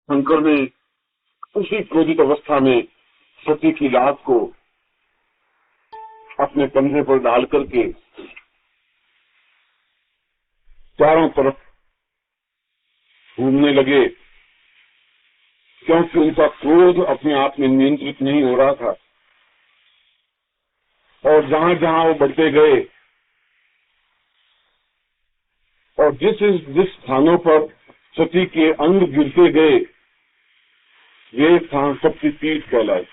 शंकर ने उसी क्रोधित अवस्था में सती की लाश को अपने कंधे पर डाल करके चारों तरफ घूमने लगे, क्योंकि उनका क्रोध अपने आप में नियंत्रित नहीं हो रहा था। और जहां जहां वो बढ़ते गए और जिस स्थानों पर सती के अंग गिरते गए, ये स्थान शक्तिपीठ कहलाए।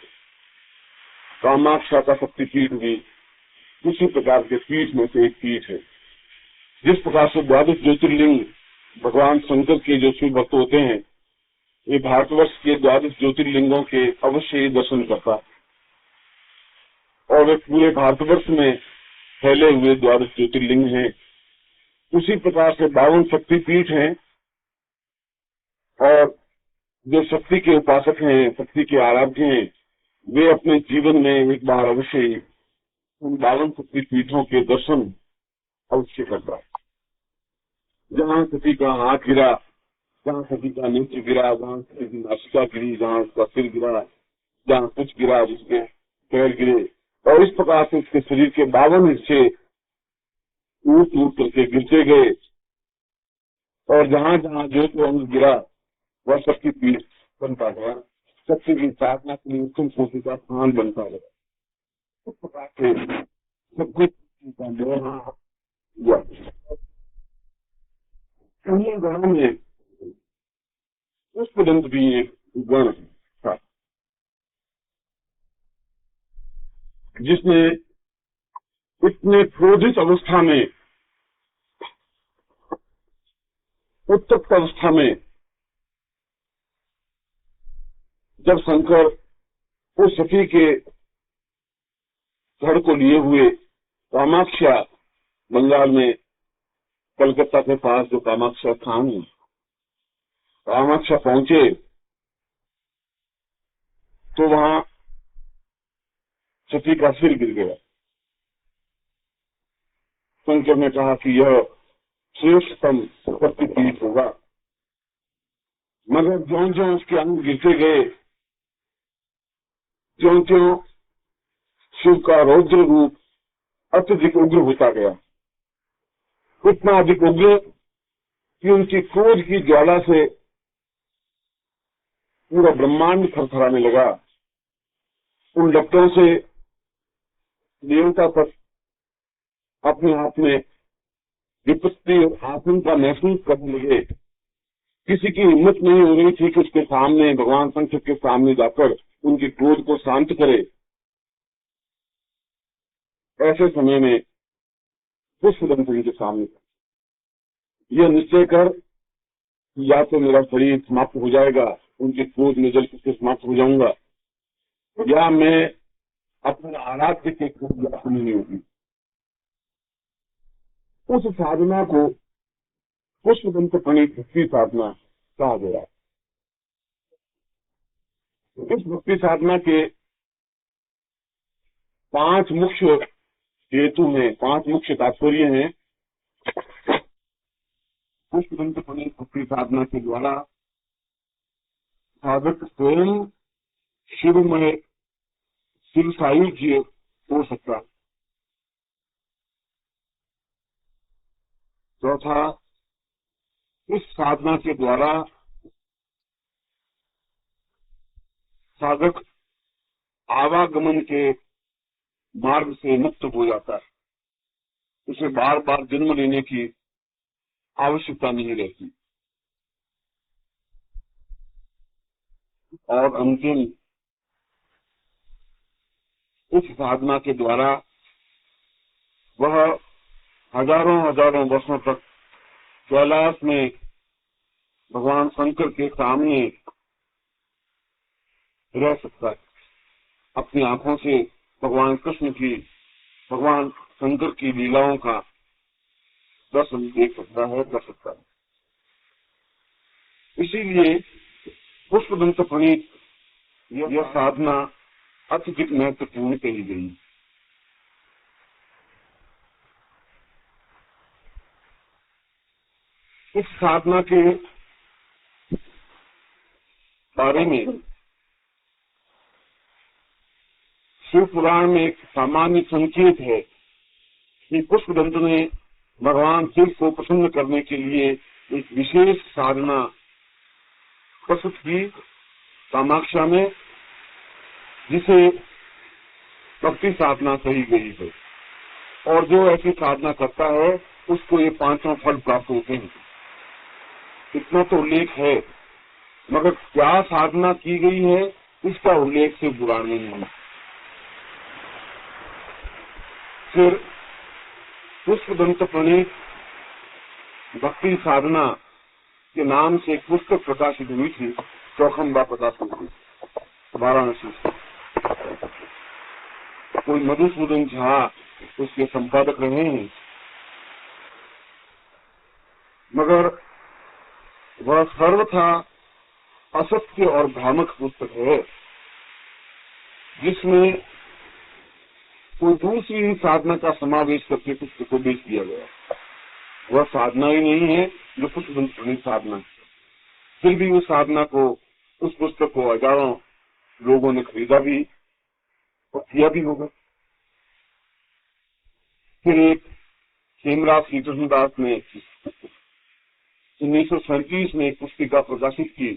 कामाक्षा का शक्तिपीठ भी उसी प्रकार के पीठ में से एक पीठ है। जिस प्रकार से द्वादश ज्योतिर्लिंग भगवान शंकर के जो शिव भक्त होते हैं, ये भारतवर्ष के द्वादश ज्योतिर्लिंगों के अवश्य ही दर्शन करता और वे पूरे भारतवर्ष में फैले हुए द्वादश ज्योतिर्लिंग हैं। उसी प्रकार से 52 शक्तिपीठ हैं और जो शक्ति के उपासक हैं, शक्ति के आराध्य हैं, वे अपने जीवन में एक बार अवश्य ही उन 52 शक्तिपीठों के दर्शन अवश्य करता है। जहाँ सती का हाथ गिरा, जहाँ सती का नेत्र गिरा, जहाँ सती की नासिका गिरी, जहाँ उसका सिर गिरा, जहाँ कुछ गिरा, उसके पैर गिरे, और इस प्रकार से उसके शरीर के 52 हिस्से टूट टूट करके गिरते गए और जहाँ जहाँ जो अंग गिरा वह शक्तिपीठ बनता गया। शक्ति की साधना के लिए उत्तम कोटि का स्थान बनता गया। इस प्रकार से सब कुछ हुआ। उन्हीं गणों में पुष्पदंत भी एक गण था, जिसने इतने क्रोधित अवस्था में, उत्तप्त अवस्था में, जब शंकर उस सती के धड़ को लिए हुए कामाक्षा, बंगाल में कलकत्ता के पास जो कामाक्षा स्थान है, कामाक्षा पहुंचे तो वहां सती का सिर गिर गया। शंकर ने कहा कि यह श्रेष्ठतम शक्तिपीठ होगा, मगर ज्यों ज्यों उसके अंग गिरते गए, त्यों त्यों शिव का रौद्र रूप अत्यधिक उग्र होता गया। इतना अधिक उग्र कि उनकी क्रोध की ज्वाला से पूरा ब्रह्मांड थरथराने लगा। उन लपटों से देवता तक अपने आप में विपत्ति और आशंका महसूस करने लगे। किसी की हिम्मत नहीं हो रही थी कि उसके सामने, भगवान शंकर के सामने जाकर उनके क्रोध को शांत करे। ऐसे समय में पुष्पदंत के सामने यह निश्चय कर, या तो मेरा शरीर समाप्त हो जाएगा, उनके क्रोध में जल से समाप्त हो जाऊंगा, या मैं अपने आराध्य के क्रोध नहीं होगी। उस साधना को पुष्पदंत प्रणीत भक्ति साधना कहा गया। इस भक्ति साधना के 5 मुख्य हेतु हैं, 5 मुख्य तात्पर्य हैं। पुष्पदंत प्रणीत भक्ति साधना के द्वारा साधक स्वयं शिवमय, शिव सायुज्य हो सकता है। चौथा, इस साधना के द्वारा साधक आवागमन के मार्ग से मुक्त हो जाता है, उसे बार बार जन्म लेने की आवश्यकता नहीं रहती। और अंतिम, इस साधना के द्वारा वह हजारों हजारों वर्षों तक कैलाश में भगवान शंकर के सामने रह सकता है। अपनी आंखों से भगवान कृष्ण की, भगवान शंकर की लीलाओं का दर्शन देख सकता है, कर सकता है। इसीलिए पुष्पदंत प्रणीत यह साधना अत्यधिक महत्वपूर्ण कही गई। इस साधना के बारे में शिव पुराण में एक सामान्य संकेत है कि पुष्पदंत ने भगवान शिव को प्रसन्न करने के लिए एक विशेष साधना प्रस्तुत की कामाक्षा में, जिसे भक्ति साधना कही गई है। और जो ऐसी साधना करता है उसको ये पांचों फल प्राप्त होते हैं। इतना तो उल्लेख है, मगर क्या साधना की गई है इसका उल्लेख शिव पुराण में नहीं है। फिर पुष्पदंत प्रणीत भक्ति साधना के नाम से एक पुस्तक प्रकाशित हुई थी, चौखंबा प्रकाशित हुई वाराणसी से। कोई मधुसूदन झा उसके संपादक रहे हैं, मगर वह सर्वथा असत्य और भ्रामक पुस्तक है, जिसमें कोई दूसरी साधना का समावेश करके पुस्तक को बेच दिया गया। वह साधना ही नहीं है जो पुष्पदंत प्रणीत साधना है। फिर भी उस साधना को, उस पुस्तक को हजारों लोगों ने खरीदा भी और किया भी होगा। फिर एक हेमराज श्री कृष्णदास ने 1937 में एक पुस्तिका प्रकाशित की,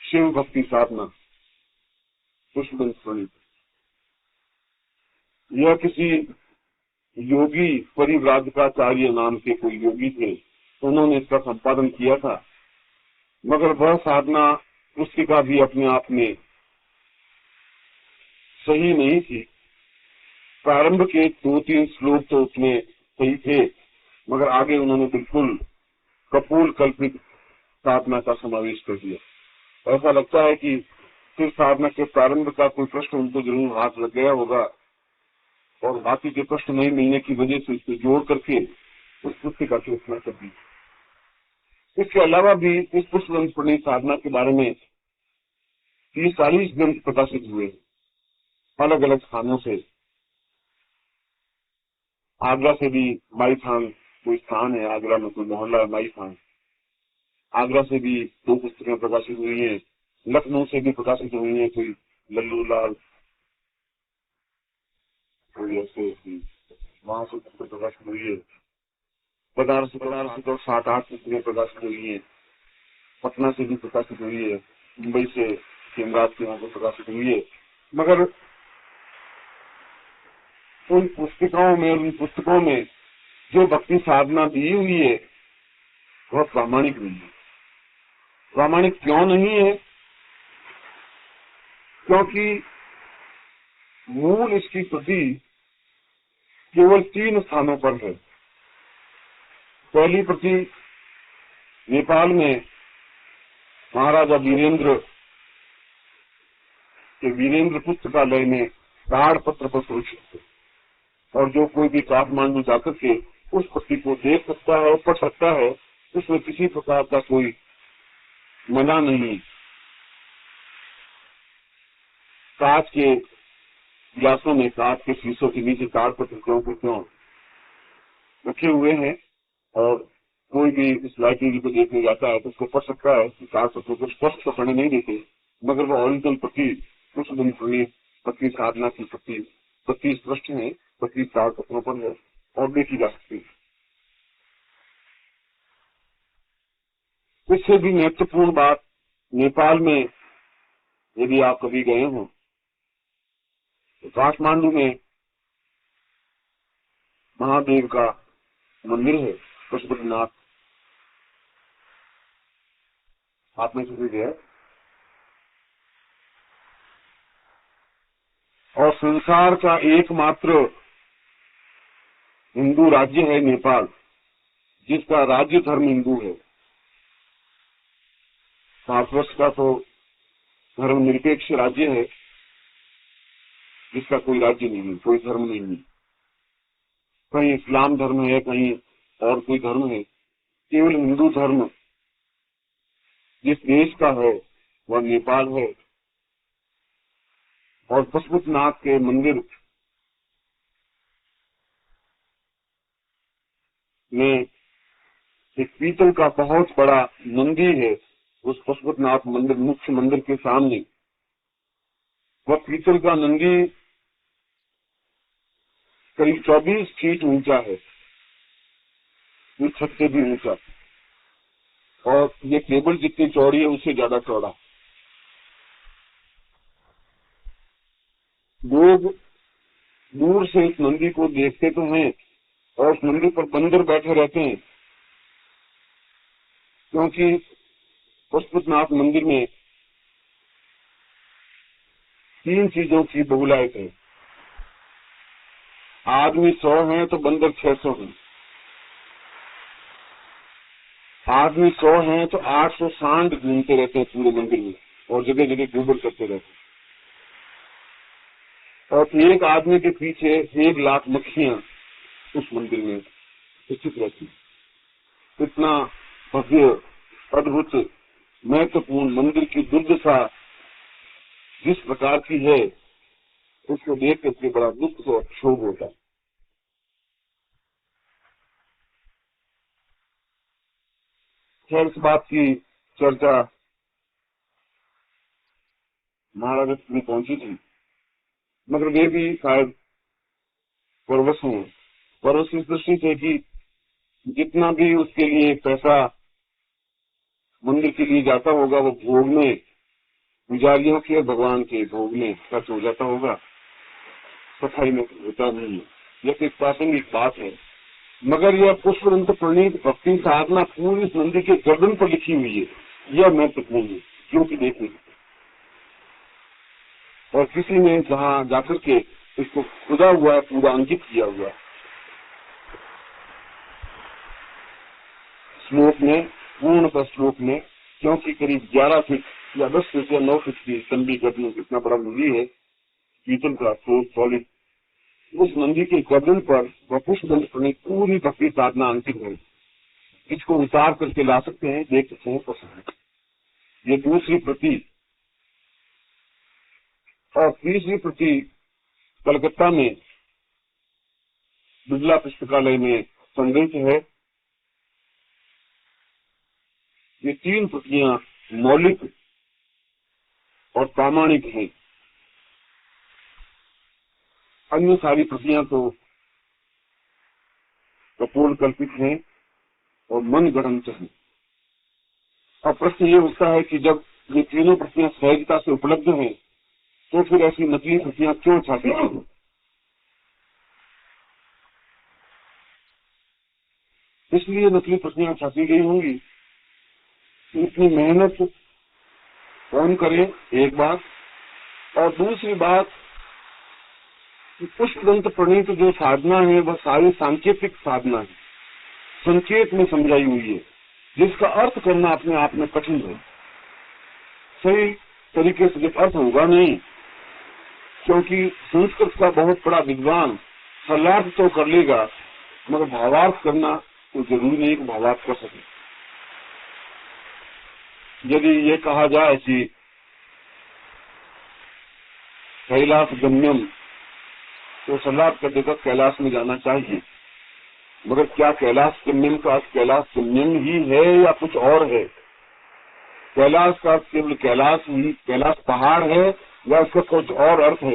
शिव भक्ति साधना पुष्पदंत प्रणीत। यह किसी योगी परिव्राजकाचार्य नाम के कोई योगी थे, उन्होंने इसका संपादन किया था। मगर वह साधना पुस्तिका भी अपने आप में सही नहीं थी। प्रारंभ के 2-3 श्लोक तो उसमें सही थे, मगर आगे उन्होंने बिल्कुल कपोल कल्पित साधना का समावेश कर दिया। ऐसा लगता है कि फिर साधना के प्रारंभ का कोई प्रश्न उनको जरूर हाथ लग गया होगा और बाकी के प्रश्न नहीं मिलने की वजह से इसको जोड़ करके उस पुस्तिका की रचना कर दी। इसके अलावा भी इस पुष्पदंत प्रणीत साधना के बारे में 30-40 ग्रंथ प्रकाशित हुए अलग अलग स्थानों से। आगरा से भी माईथान कोई स्थान है, आगरा में कोई मोहल्ला है माईथान, आगरा से भी 2 पुस्तकें प्रकाशित हुई हैं। लखनऊ से भी प्रकाशित हुई है, कोई लल्लू लाल, कोई ऐसे वहां से पुस्तक प्रकाशित हुई है। बनारस से तो 7-8 पुस्तकें प्रकाशित हुई है। पटना से भी प्रकाशित हुई है, मुंबई से हेमराज के वहां पर प्रकाशित हुई है। मगर उन पुस्तिकाओं में, उन पुस्तकों में जो भक्ति साधना दी हुई है वह प्रामाणिक नहीं है। प्रामाणिक क्यों नहीं है? क्योंकि मूल इसकी प्रति केवल 3 स्थानों पर है। पहली प्रति नेपाल में महाराजा वीरेंद्र के वीरेंद्र पुस्तकालय में ताड़पत्र पर सुरक्षित है, और जो कोई भी काठमांडू जाकर के उस प्रति को देख सकता है, पढ़ सकता है, उसमें किसी प्रकार का कोई मना नहीं। कांच के गिलासों में, कांच के शीशों के नीचे ताड़पत्र क्यों रखे हुए हैं, और कोई भी इस लाइब्रेरी को देखने जाता है तो उसको पढ़ सकता है। ताड़पत्र को स्पष्ट तो पढ़ने नहीं देते, मगर वो ओरिजिनल प्रति पुष्पदंत प्रणीत भक्ति साधना की प्रति स्पष्ट है, प्रति ताड़पत्रों पर है और देखी जा सकती है। इससे भी महत्वपूर्ण बात, नेपाल में यदि आप कभी गए हो तो काठमांडू में महादेव का मंदिर है, पशुपतिनाथ। आप में से गया? और संसार का एकमात्र हिंदू राज्य है नेपाल, जिसका राज्य धर्म हिंदू है। भारतवर्ष का तो धर्मनिरपेक्ष राज्य है, जिसका कोई राज्य नहीं है, कोई धर्म नहीं है। कहीं इस्लाम धर्म है, कहीं और कोई धर्म है। केवल हिंदू धर्म जिस देश का है वह नेपाल है। और पशुपतिनाथ के मंदिर में एक पीतल का बहुत बड़ा नंदी है, उस पशुपतिनाथ मंदिर, मुख्य मंदिर के सामने वह पीतल का नंदी करीब 24 फीट ऊंचा है, छत से भी ऊंचा, और ये टेबल जितनी चौड़ी है उससे ज्यादा चौड़ा। लोग दूर से इस नंदी को देखते तो हैं और उस नंदी पर बंदर बैठे रहते हैं, क्योंकि पशुपतिनाथ मंदिर में 3 चीजों की बहुलायत है। आदमी 100 हैं तो बंदर 600 हैं, आदमी 100 हैं तो 800 सांड घूमते रहते हैं पूरे मंदिर में और जगह जगह गोबर करते रहते हैं, और एक आदमी के पीछे 1 लाख मक्खियां उस मंदिर में स्थित रहती है। इतना भव्य, अद्भुत, महत्वपूर्ण मंदिर की दुर्दशा जिस प्रकार की है, उसको देख करके बड़ा दुख और क्षोभ होता है। खैर, इस बात की चर्चा महाराज में पहुंची थी, मगर वे भी शायद परवश हैं। परवश इस दृष्टि से कि जितना भी उसके लिए पैसा मंदिर के लिए जाता होगा वो भोगने, पुजारियों के, भगवान के भोगने खर्च हो जाता होगा, सफाई में होता नहीं है। यह एक प्रासंगिक बात है, मगर यह पुष्पदंत प्रणीत भक्ति साधना पूरी इस मंदिर के गर्दन पर लिखी हुई है, यह महत्वपूर्ण है, क्योंकि देखिए, और किसी ने जहाँ जाकर के इसको खुदा हुआ है, पूरा अंकित किया हुआ श्लोक में, पूर्ण का श्लोक में, क्योंकि करीब 11 फीट या 10 फीट या 9 फीट की लंबी गर्दन, इतना बड़ा नंदी है पीतल का, तो सॉलिड। उस नंदी के गर्दन पर वह पुष्पदंत प्रणीत पूरी भक्ति साधना अंकित है। इसको उतार करके ला सकते हैं, देख सकते हैं पसंद। ये दूसरी प्रति, और तीसरी प्रति कलकत्ता में बिरला पुस्तकालय में संग्रहित है। ये 3 प्रतियां मौलिक और प्रामाणिक हैं, अन्य सारी प्रतियां तो कपोल कल्पित हैं और मन गढ़ंत हैं। अब प्रश्न ये उठता है कि जब ये तीनों प्रतियां सहजता से उपलब्ध हैं, तो फिर ऐसी नकली प्रतियां क्यों छापी गई? इसलिए नकली प्रतियां छापी गई होंगी, इतनी मेहनत कौन करे, एक बात। और दूसरी बात, पुष्पदंत प्रणीत जो साधना है वह सारी सांकेतिक साधना है, संकेत में समझाई हुई है, जिसका अर्थ करना अपने आप में कठिन है। सही तरीके से जब अर्थ होगा नहीं, क्योंकि संस्कृत का बहुत बड़ा विद्वान सलार्थ तो कर लेगा, मगर भावार्थ करना तो जरूरी नहीं कि भावार्थ कर सके। यदि ये कहा जाए कि कैलाश गम्यम, तो सलाह कर देगा कैलाश में जाना चाहिए, मगर क्या कैलाश गम्यम का कैलाश गम्यम ही है या कुछ और है? कैलाश का केवल कैलाश ही, कैलाश पहाड़ है या उसका कुछ और अर्थ है?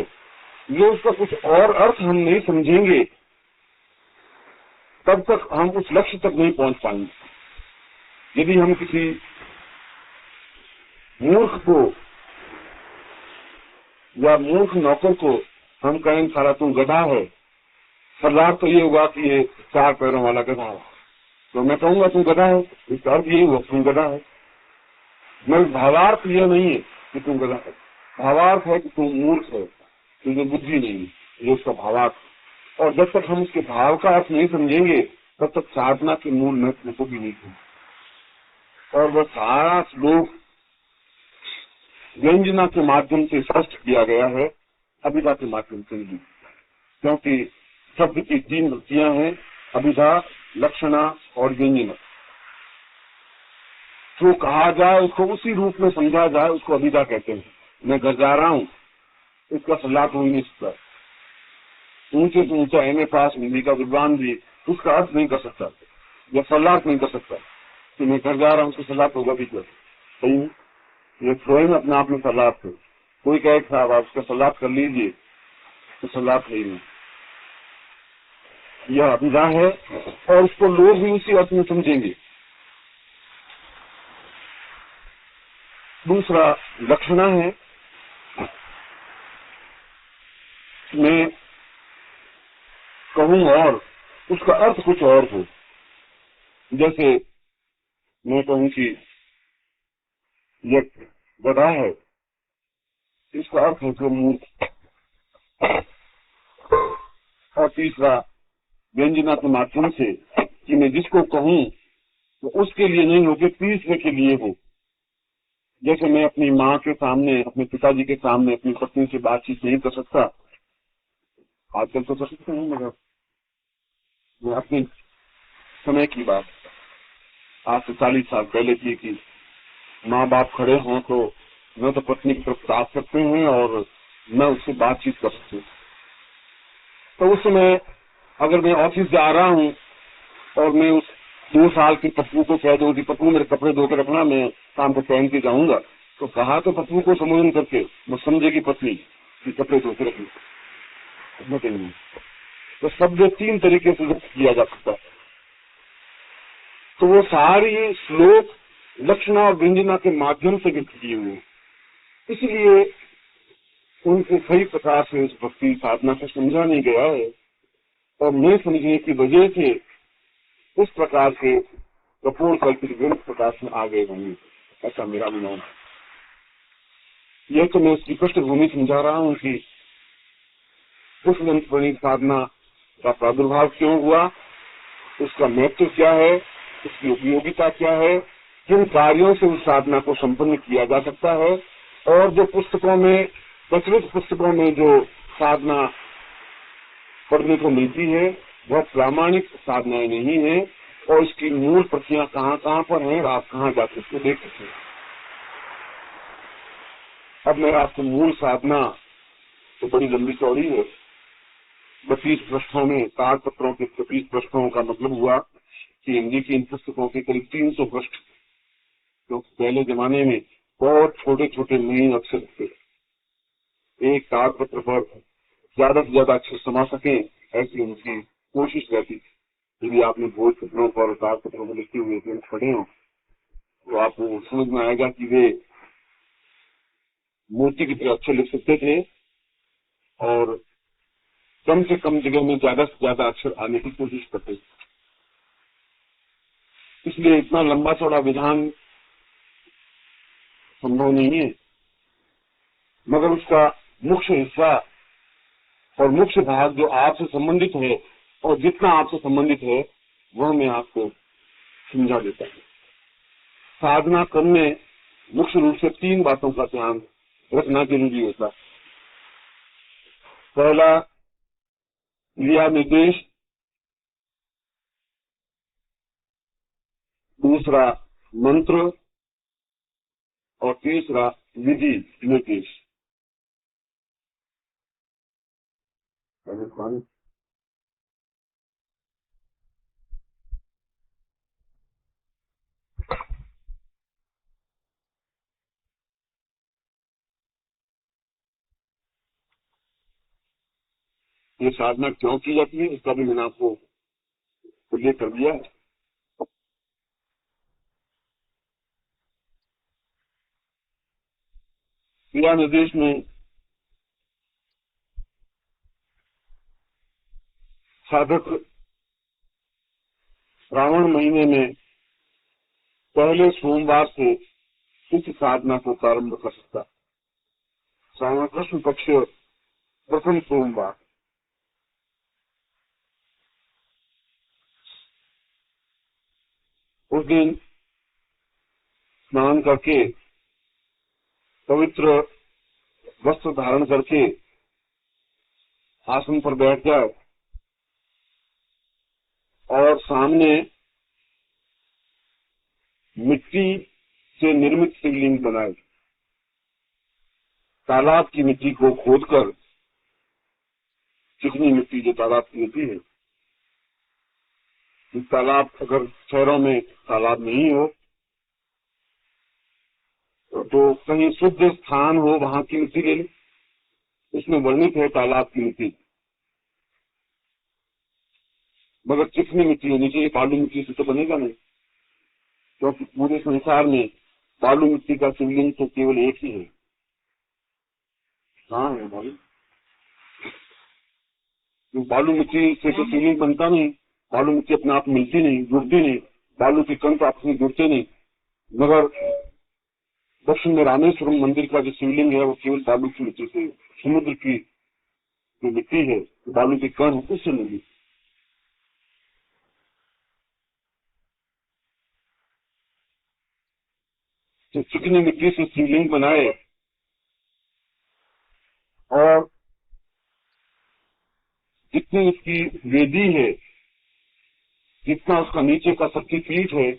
ये उसका कुछ और अर्थ हम नहीं समझेंगे, तब तक हम उस लक्ष्य तक नहीं पहुंच पाएंगे। यदि हम किसी मूर्ख को या मूर्ख नौकर को हम कहें सारा तुम गधा है, सरदार तो ये होगा कि ये 4 पैरों वाला गधा है, तो मैं कहूंगा तुम गधा है, इसका अर्थ यही हुआ तुम गधा है। मैं भावार्थ यह नहीं है कि तुम गधा है, भावार्थ है कि तुम मूर्ख है, तुझे बुद्धि नहीं, ये उसका भावार्थ। और जब तक हम उसके भाव का अर्थ नहीं समझेंगे, तब तक साधना के मूल महत्व को भी नहीं समझेंगे। और वह सारा श्लोक व्यंजना के माध्यम से स्पष्ट किया गया है, अभिधा के माध्यम से नहीं, क्योंकि शब्द की 3 वृत्तियां हैं, अभिधा, लक्षणा और व्यंजना। जो कहा जाए उसको उसी रूप में समझा जाए, उसको अभिधा कहते हैं। मैं घर जा रहा हूँ, इसका सलाह हो ही नहीं सकता। ऊंचे से ऊंचा एमए पास हिंदी का विद्वान भी उसका अर्थ नहीं कर सकता या सलाह नहीं कर सकता कि मैं घर जा रहा हूँ, उसकी सलाह होगा भी क्या, सही है। ये स्वयं अपने आप में सलाद है। कोई कहे साहब आप उसका सलाद कर लीजिए, तो सलाद है ही नहीं, यह अभिधा है और उसको लोग भी उसी अर्थ में समझेंगे। दूसरा लक्षणा है, मैं कहूं और उसका अर्थ कुछ और हो। जैसे मैं कहूं कि यह गधा है, इसका अर्थ है जो मूर्ख। और तीसरा व्यंजना के माध्यम से कि मैं जिसको कहूं तो उसके लिए नहीं हो कि तीसरे के लिए हो। जैसे मैं अपनी माँ के सामने, अपने पिताजी के सामने अपनी पत्नी से बातचीत नहीं कर सकता, आजकल तो कर सकते हैं, मगर मैं अपने समय की बात आज से 40 साल पहले की कि माँ बाप खड़े हों तो न तो पत्नी की तरफ ताक सकते हैं और न उससे बातचीत कर सकते। तो उस समय अगर मैं ऑफिस जा रहा हूँ और मैं उस 2 साल की पप्पू को कह दूं कि पप्पू मेरे कपड़े धो के रखना, मैं शाम को पहन के जाऊंगा, तो कहा तो पप्पू को संबोधन करके वो समझेगी पत्नी कि कपड़े धो के रखना। तो शब्द 3 तरीके से व्यक्त किया जा सकता है। तो वो सारी श्लोक लक्षणा और व्यंजना के माध्यम से व्यक्त किए हुए, इसलिए उनको सही प्रकार से उस भक्ति साधना को समझा नहीं गया है और मैं समझने की वजह से उस प्रकार के कपोल कल्पित ग्रंथ प्रकाश में आ गए होंगे, ऐसा मेरा अनुमान है। यह तो मैं उसकी पृष्ठभूमि समझा रहा हूँ कि उस ग्रंथ प्रणीत साधना का प्रादुर्भाव क्यों हुआ, उसका महत्व क्या है, उसकी उपयोगिता क्या है, किन कार्यों से उस साधना को संपन्न किया जा सकता है, और जो पुस्तकों में, प्रचलित पुस्तकों में जो साधना पढ़ने को मिलती है वह प्रामाणिक साधनाएं नहीं है, और इसकी मूल प्रतियां कहाँ कहाँ पर हैं, आप कहाँ जाकर उसको देख सकते हैं। अब मैं आपको मूल साधना तो बड़ी लंबी चौड़ी है, 32 पृष्ठों में, ताड़पत्रों के 32 पृष्ठों का मतलब हुआ कि हिंदी की इन पुस्तकों के करीब 300 पृष्ठ, क्योंकि पहले जमाने में बहुत छोटे छोटे महीन अक्षर थे, एक ताड़पत्र पर ज्यादा से ज्यादा अक्षर समा सके ऐसी उनकी कोशिश रहती थी। यदि आपने भोजपत्रों पर ताड़पत्रों पर लिखे हुए ग्रंथ पढ़े हो तो आपको समझ में आएगा कि वे मूर्ति की तरह अक्षर लिख सकते थे और कम से कम जगह में ज्यादा से ज्यादा अक्षर आने की कोशिश करते थे। इसलिए इतना लंबा चौड़ा विधान संभव नहीं है, मगर उसका मुख्य हिस्सा और मुख्य भाग जो आपसे संबंधित है और जितना आपसे संबंधित है वह मैं आपको समझा देता हूँ। साधना करने मुख्य रूप से 3 बातों का ध्यान रखना जरूरी होता है। पहला क्रिया निर्देश, दूसरा मंत्र और तीसरा विधि निर्देश। ये साधना क्यों की जाती है इसका भी मैंने आपको उल्लेख कर दिया है। क्रिया निर्देश में साधक श्रावण महीने में पहले सोमवार से इस साधना को प्रारंभ कर सकता है। श्रावण कृष्ण पक्ष प्रथम सोमवार, उस दिन स्नान करके पवित्र वस्त्र धारण करके आसन पर बैठ जाए और सामने मिट्टी से निर्मित शिवलिंग बनाए। तालाब की मिट्टी को खोदकर, चिकनी मिट्टी जो तालाब की होती है, तालाब अगर शहरों में तालाब नहीं हो तो कहीं शुद्ध स्थान हो वहां की मिट्टी ले ली। इसमें वर्णित है तालाब की मिट्टी, मगर चिकनी मिट्टी होनी चाहिए, बालू मिट्टी से तो बनेगा नहीं, क्योंकि पूरे संसार में बालू मिट्टी का शिवलिंग तो केवल एक ही है। कहाँ है बालू? तो बालू मिट्टी से तो शिवलिंग बनता नहीं, बालू मिट्टी अपने आप मिलती नहीं, जुड़ती नहीं, बालू के कण तो आपस में जुड़ते नहीं। मगर दक्षिण में रामेश्वरम मंदिर का जो शिवलिंग है वो केवल बालू की मिट्टी से, समुद्र की जो मिट्टी है, बालू के कण है, उससे नहीं। तो चिकनी मिट्टी से शिवलिंग बनाए और जितनी उसकी वेदी है, जितना उसका नीचे का शक्तिपीठ है,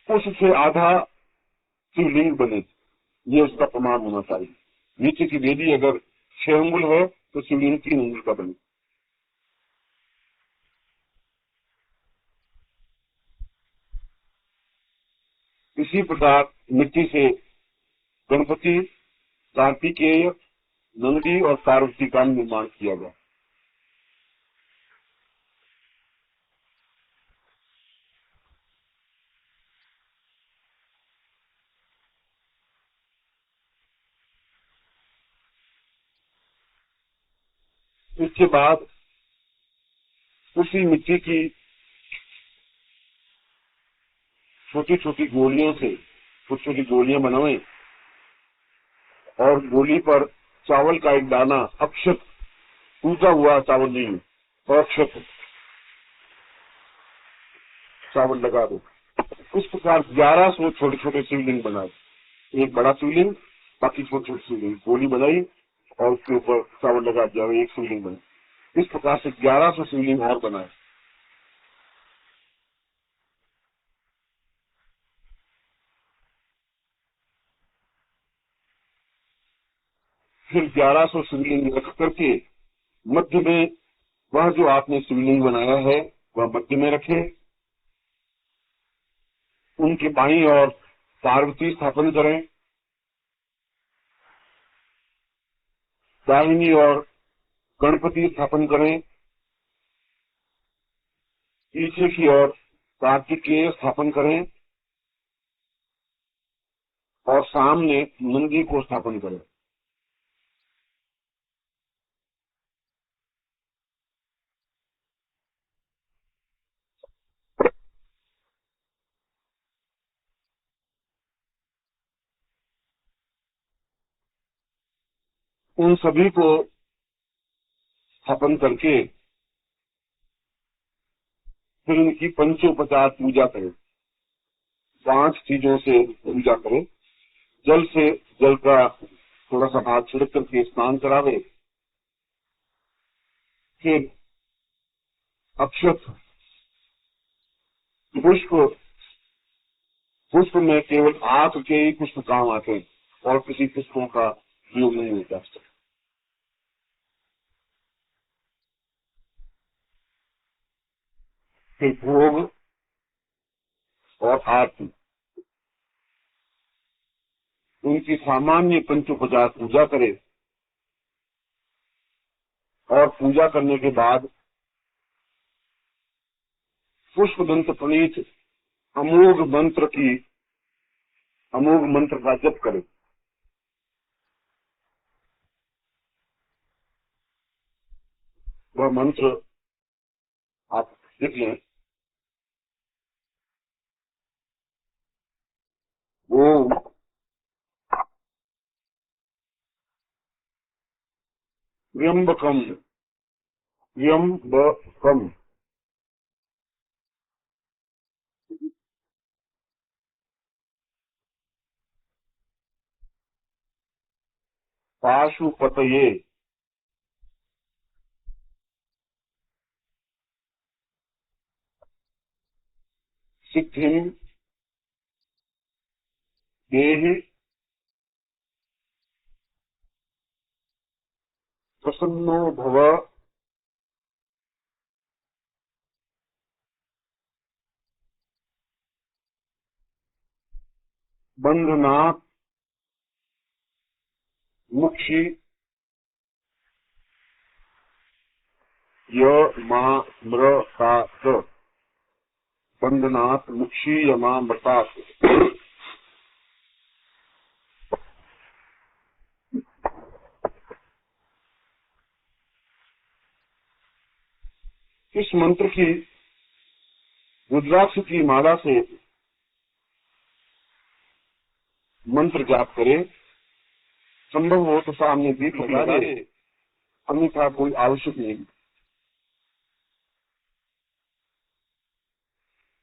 उससे आधा शिवलिंग बने, ये उसका प्रमाण होना चाहिए। नीचे की वेदी अगर 6 अंगुल है तो शिवलिंग 3 अंगुल का बने। इसी प्रकार मिट्टी से गणपति, कार्तिकेय, नंदी और पार्वती का निर्माण किया गया। इसके बाद उसी मिट्टी की छोटी छोटी गोलियों से छोटी छोटी गोलियां बनाए और गोली पर चावल का एक दाना, अक्षत, टूटा हुआ चावल नहीं, और अक्षत चावल लगा दो। इस प्रकार 1100 छोटे छोटे शिवलिंग बनाए, एक बड़ा शिवलिंग, बाकी छोटे छोटे शिवलिंग, गोली बनाई और उसके ऊपर चावल लगा दिया, एक शिवलिंग बना। इस प्रकार से 1100 शिवलिंग और बनाए। फिर 1100 शिवलिंग रख करके मध्य में वह जो आपने शिवलिंग बनाया है वह मध्य में रखे। उनके बाईं ओर पार्वती स्थापन करें, दाहिनी ओर गणपति स्थापन करें, पीछे की ओर कार्तिकेय स्थापन करें और सामने नंदी को स्थापन करें। उन सभी को स्थापन करके फिर उनकी पंचोपचार पूजा करें। 5 चीजों से पूजा करें। जल से, जल का थोड़ा सा भाग छिड़क करके स्नान करावे, फिर अक्षत, पुष्प, पुष्प में केवल आंख के ही पुष्प काम आते हैं और किसी पुष्पों का उपयोग नहीं होता। फिर भोग और आरती, उनकी सामान्य पंचोपचार पूजा करे और पूजा करने के बाद पुष्प दंत प्रणीत अमोघ मंत्र का जप करे। वह मंत्र आप लिख लें। ओम त्र्यंबकम त्र्यंबकम पाशुपतये सिद्धिं देहि प्रसन्नो भव बंधनात् मुक्षी यमामृतात्, बंधनात् मुक्षी यमामृतात्। इस मंत्र की रुद्राक्ष की माला से मंत्र जाप करे, संभव हो तो सामने दीप लगा दे, अन्यथा कोई आवश्यक नहीं।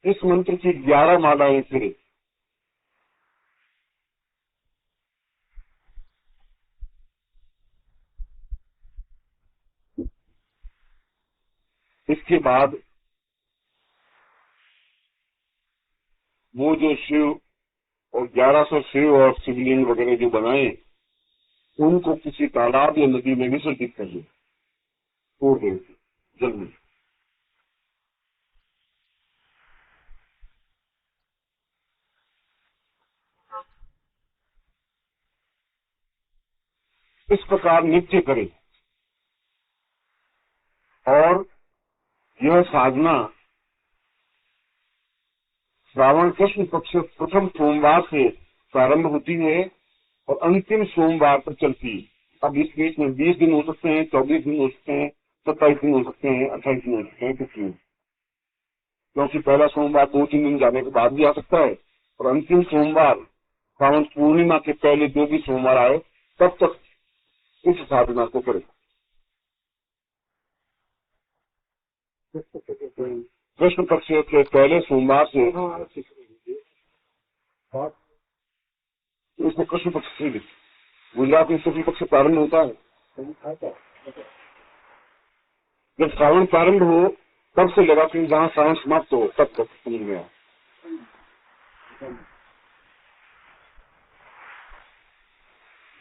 इस मंत्र की 11 मालाएं फिरे। इसके बाद वो जो शिव और 1100 शिव और शिवलिंग वगैरह जो बनाए, उनको किसी तालाब या नदी में विसर्जित कर दे, छोड़ दे जल में। इस प्रकार नित्य करे और यह साधना श्रावण कृष्ण पक्ष प्रथम सोमवार से प्रारंभ होती है और अंतिम सोमवार तक चलती है। अब इस बीच में 20 दिन हो सकते हैं, 24 दिन हो सकते हैं, 27 दिन हो सकते हैं, 28 दिन हो सकते हैं, कुछ नहीं, क्योंकि पहला सोमवार 2-3 दिन जाने के बाद भी आ सकता है और अंतिम सोमवार श्रावण पूर्णिमा के पहले जो भी सोमवार आए तब तक इस साधना को करें। कृष्ण पक्ष के पहले सोमवार से इसमें कृष्ण पक्ष से गुजरात में शुक्ल पक्ष प्रारंभ होता है। जब श्रावण प्रारंभ हो तब से लगा कि जहाँ श्रावण समाप्त हो तब तक समझ गया।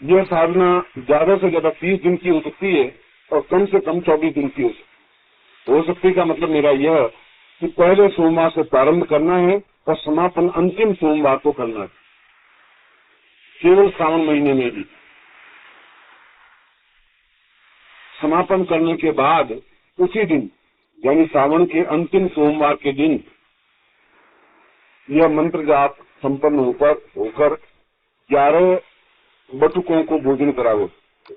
यह साधना ज्यादा से ज्यादा 30 दिन की हो सकती है और कम से कम 24 दिन की हो सकती का मतलब मेरा यह कि पहले सोमवार से प्रारंभ करना है और समापन अंतिम सोमवार को करना है, केवल श्रावण महीने में भी। समापन करने के बाद उसी दिन यानी श्रावण के अंतिम सोमवार के दिन यह मंत्र जाप संपन्न होकर 11 बटुकों को भोजन कराओ,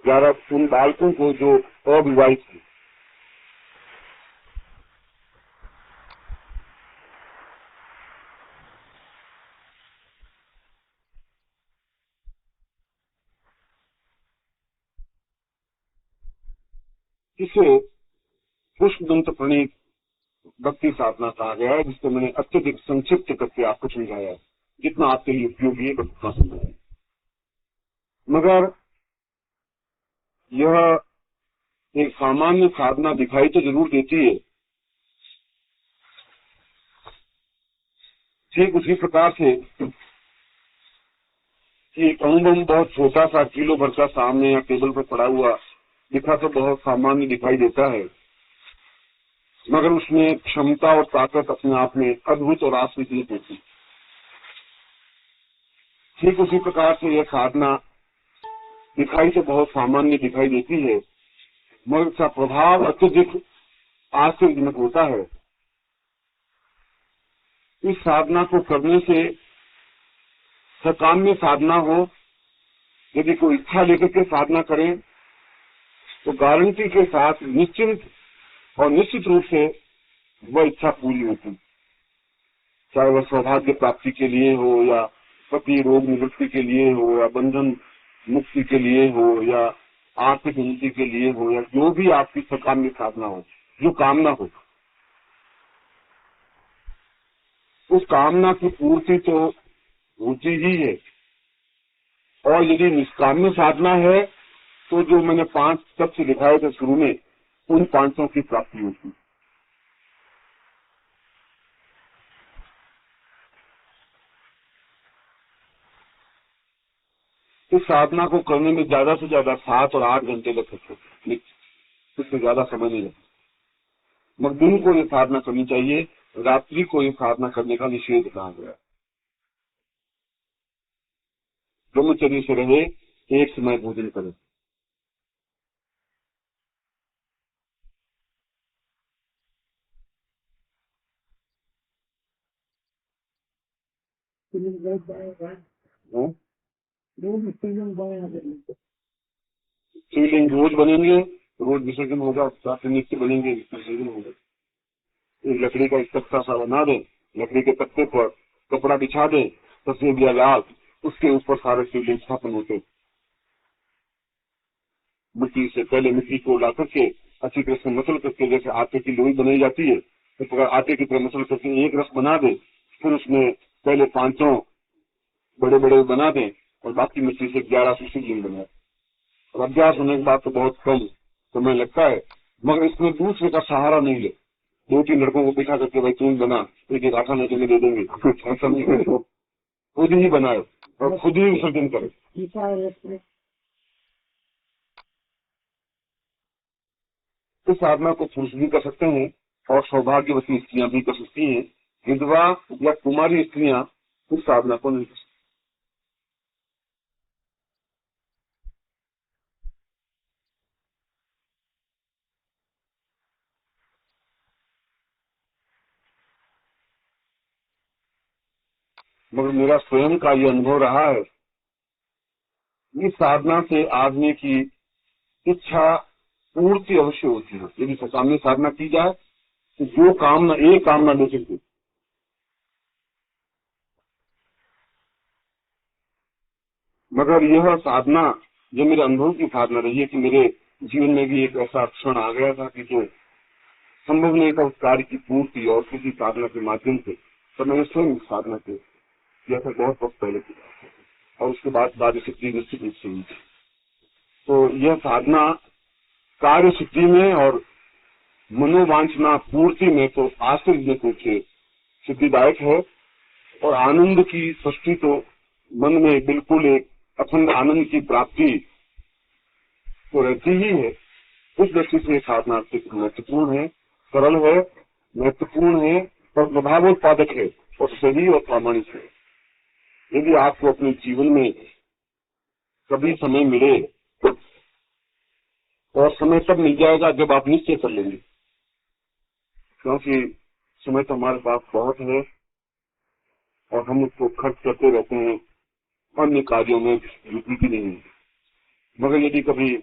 11 उन बालकों को जो अविवाहित थे। इसे पुष्पदंत प्रणीत भक्ति साधना कहा गया है, जिसको मैंने अत्यधिक संक्षिप्त करके आपको समझाया है। जितना आपके लिए उपयोगी है उतना समझाया है, मगर यह एक सामान्य साधना दिखाई तो जरूर देती है। ठीक उसी प्रकार से एक अणुबम बहुत छोटा सा किलो भर का सामने या टेबल पर पड़ा हुआ दिखा तो बहुत सामान्य दिखाई देता है, मगर उसमें क्षमता और ताकत अपने आप में अद्भुत और आश्चर्यजनक होती है। ठीक उसी प्रकार से यह साधना दिखाई तो बहुत सामान्य दिखाई देती है, मगर इसका प्रभाव अत्यधिक आश्चर्यजनक होता है। इस साधना को करने से सकाम्य साधना हो, यदि कोई इच्छा लेकर के साधना करें तो गारंटी के साथ निश्चित रूप से वह इच्छा पूरी होती, चाहे वह सौभाग्य प्राप्ति के लिए हो या पति रोग निवृत्ति के लिए हो या बंधन मुक्ति के लिए हो या आर्थिक उन्नति के लिए हो या जो भी आपकी सकाम्य साधना हो, जो कामना हो, उस कामना की पूर्ति तो होती ही है। और यदि निष्काम्य साधना है तो जो मैंने 5 तत्व दिखाए थे शुरू में, उन 5 की प्राप्ति होती। इस साधना को करने में ज्यादा से ज्यादा 7 और 8 घंटे लग सकते हैं, इससे ज्यादा समय नहीं लगता। मगर दिन को ये साधना करनी चाहिए, रात्रि को ये साधना करने का निषेध कहा गया। ब्रह्मचर्य से रहे, एक समय भोजन करें। शिवलिंग रोज बनेंगे, रोज विसर्जन होगा, नित्य बनेंगे, विसर्जन होगा। एक लकड़ी का एक तख्ता सा बना दें, लकड़ी के तख्ते पर कपड़ा बिछा दें, तस्वीर या लाल, उसके ऊपर सारे शिवलिंग स्थापन होते। मिट्टी से पहले मिट्टी को ला करके अच्छी तरह से मसल करके, जैसे आटे की लोई बनाई जाती है, इस प्रकार आटे की तरह मसल करके एक रस बना दे। फिर उसमें पहले 500 बड़े बड़े बना दें और बाकी मिट्टी से 1100 शिवलिंग बनाए। और अभ्यास होने के बाद तो बहुत कम समय लगता है, मगर इसमें दूसरे का सहारा नहीं ले। 2-3 लड़कों को बिठा करके भाई तुम बना, एक एक आटा नहीं दे देंगे, ऐसा नहीं करो, खुद ही बनाए और खुद ही विसर्जन करें। इस साधना को पुरुष भी कर सकते हैं और सौभाग्यवती स्त्रियां भी कर सकती हैं। विधवा या कुमारी स्त्रियां इस साधना को नहीं कर सकती। मगर मेरा स्वयं का ये अनुभव रहा है, इस साधना से आदमी की इच्छा पूर्ति अवश्य होती है। यदि सामने साधना की जाए तो जो कामना, एक कामना ले सकती। मगर यह साधना जो मेरे अनुभव की साधना रही है कि मेरे जीवन में भी एक ऐसा क्षण आ गया था कि जो संभव नहीं था उस कार्य की पूर्ति और किसी साधना के माध्यम से, तो मैंने स्वयं साधना की, जैसा बहुत वक्त पहले की, और उसके बाद कार्य सिद्धि निश्चित रूप से हुई। तो यह साधना कार्य सिद्धि में और मनोवांछना पूर्ति में तो आश्चर्य रूप से सिद्धिदायक है। और आनंद की सृष्टि तो मन में बिल्कुल एक अखंड आनंद की प्राप्ति तो रहती ही है। उस दृष्टि से साधना महत्वपूर्ण है, सरल है, महत्वपूर्ण है और प्रभावोत्पादक है और सही और प्रामाणिक है। यदि आपको अपने जीवन में कभी समय मिले, और समय तब मिल जाएगा जब आप निश्चय कर लेंगे, क्योंकि समय तो हमारे पास बहुत है और हम उसको खर्च करते रहते हैं अन्य कार्यों में, रुचि भी नहीं है। मगर यदि कभी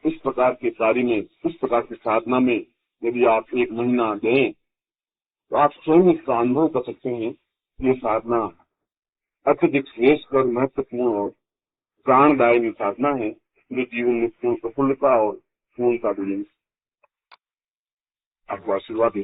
इस प्रकार के कार्य में, इस प्रकार की साधना में यदि आप 1 महीना दें तो आप स्वयं इसका अनुभव कर सकते हैं। ये साधना अत्यधिक श्रेष्ठ और महत्वपूर्ण और प्राणदायी साधना है जो जीवन में पूर्ण प्रफुल्लता और पूर्णता देगी। आपको आशीर्वाद दें।